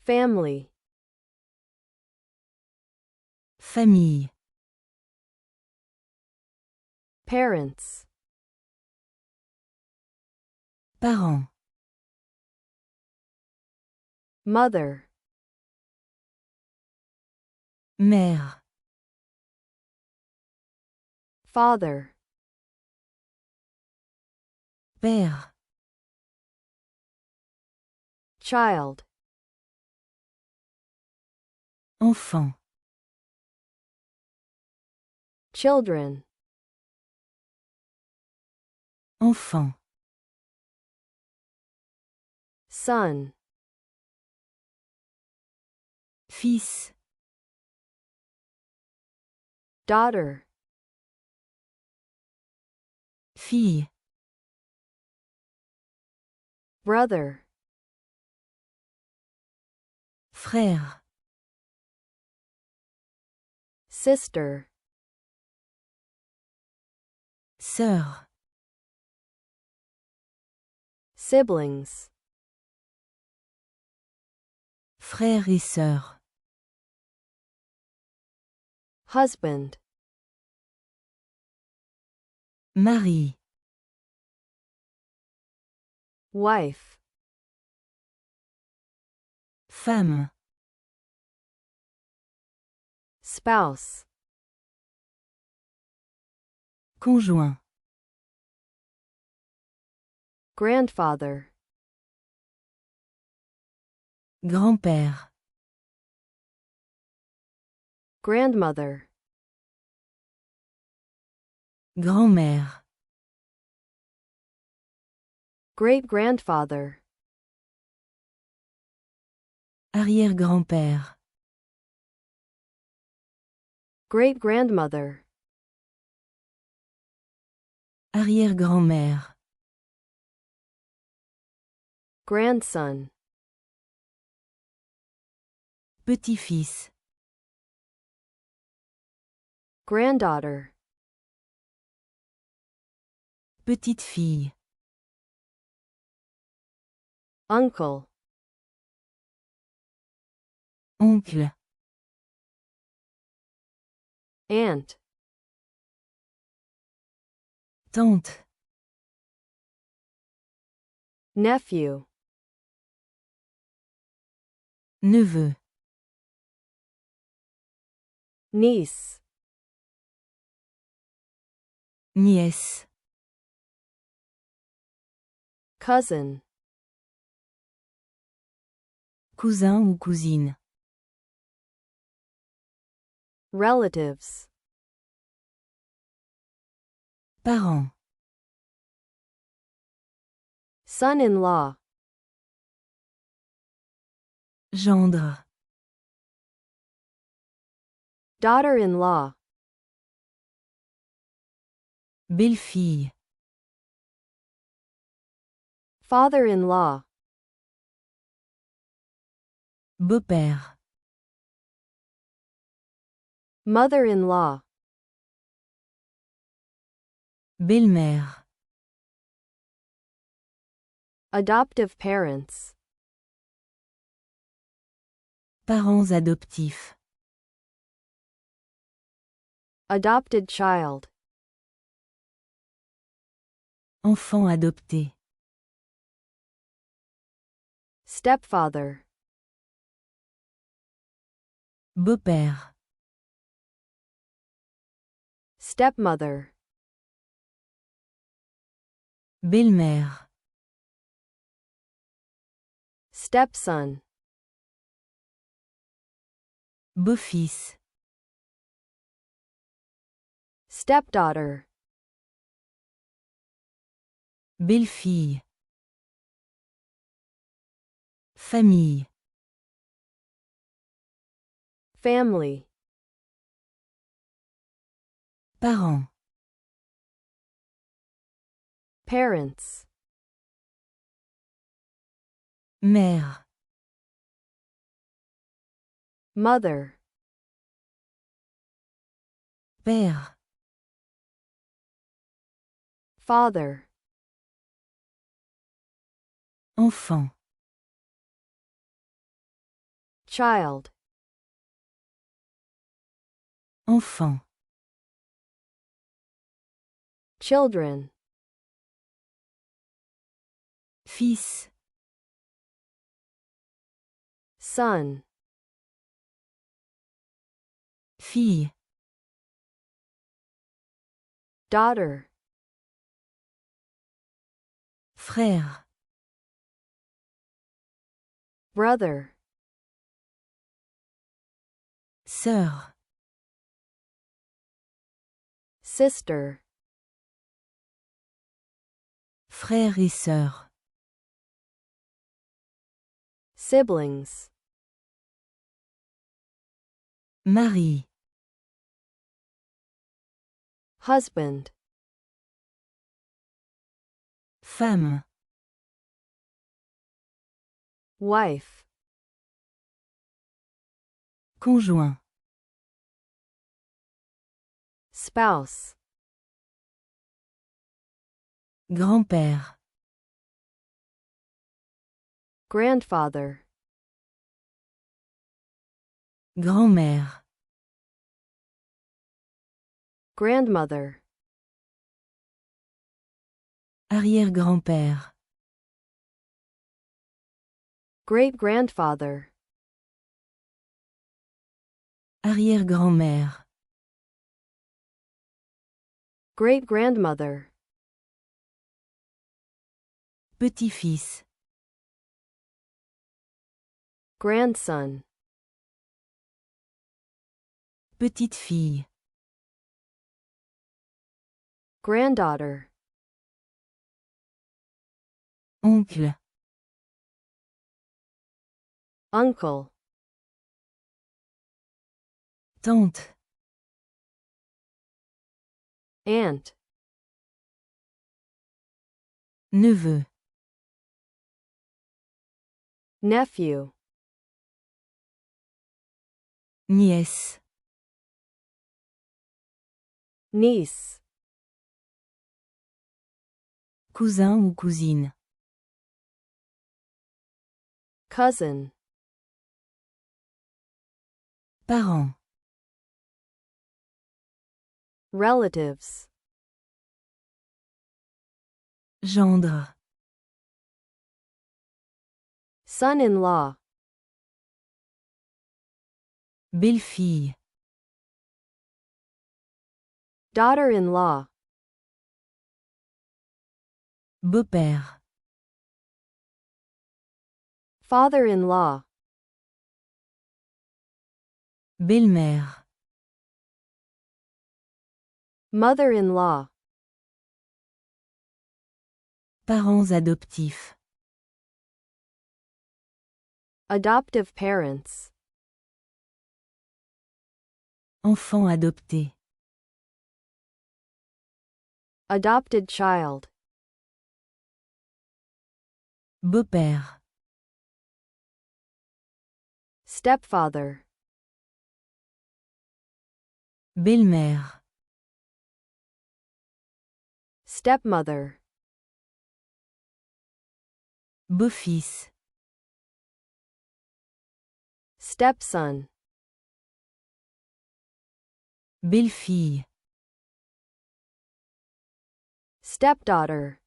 family, famille, parents, parents, mother, mère, father, père, child, enfant, children, enfant, son, fils, daughter, fille, brother, frère, sister, sœur, siblings, frère et sœur, husband, mari, wife, femme, spouse, conjoint, grandfather, grand-père, grandmother, grand-mère, great-grandfather, arrière-grand-père, great-grandmother, arrière-grand-mère, grandson, petit-fils, granddaughter, petite-fille, uncle, oncle, aunt, tante, nephew, neveu, niece, nièce, cousin, cousin ou cousine, relatives, parents, son-in-law, gendre, daughter-in-law, belle-fille, father-in-law, beau-père, mother-in-law, belle-mère, adoptive parents, parents adoptifs, adopted child, enfant adopté, stepfather, beau-père, stepmother, belle-mère, stepson, beau-fils, stepdaughter, belle-fille, famille, family, parents, parents, mère, mother, père, father, enfant, child, enfant, children, fils, son, fille, daughter, frère, brother, sœur, sister, frère et sœur, siblings, mari, husband, femme, wife, conjoint, spouse, grand-père, grandfather, grand-mère, grandmother, arrière-grand-père, great-grandfather, arrière-grand-mère, great-grandmother, petit-fils, grandson, petite-fille, granddaughter, oncle, uncle, tante, aunt, neveu, nephew, nièce, niece, cousin ou cousine, cousin, parent, relatives, gendre, son-in-law, belle-fille, daughter-in-law, beau-père, father-in-law, belle-mère, mother-in-law, parents adoptifs, adoptive parents, enfant adopté, adopted child, beau-père, stepfather, belle-mère, stepmother, beau-fils, stepson, belle-fille, stepdaughter,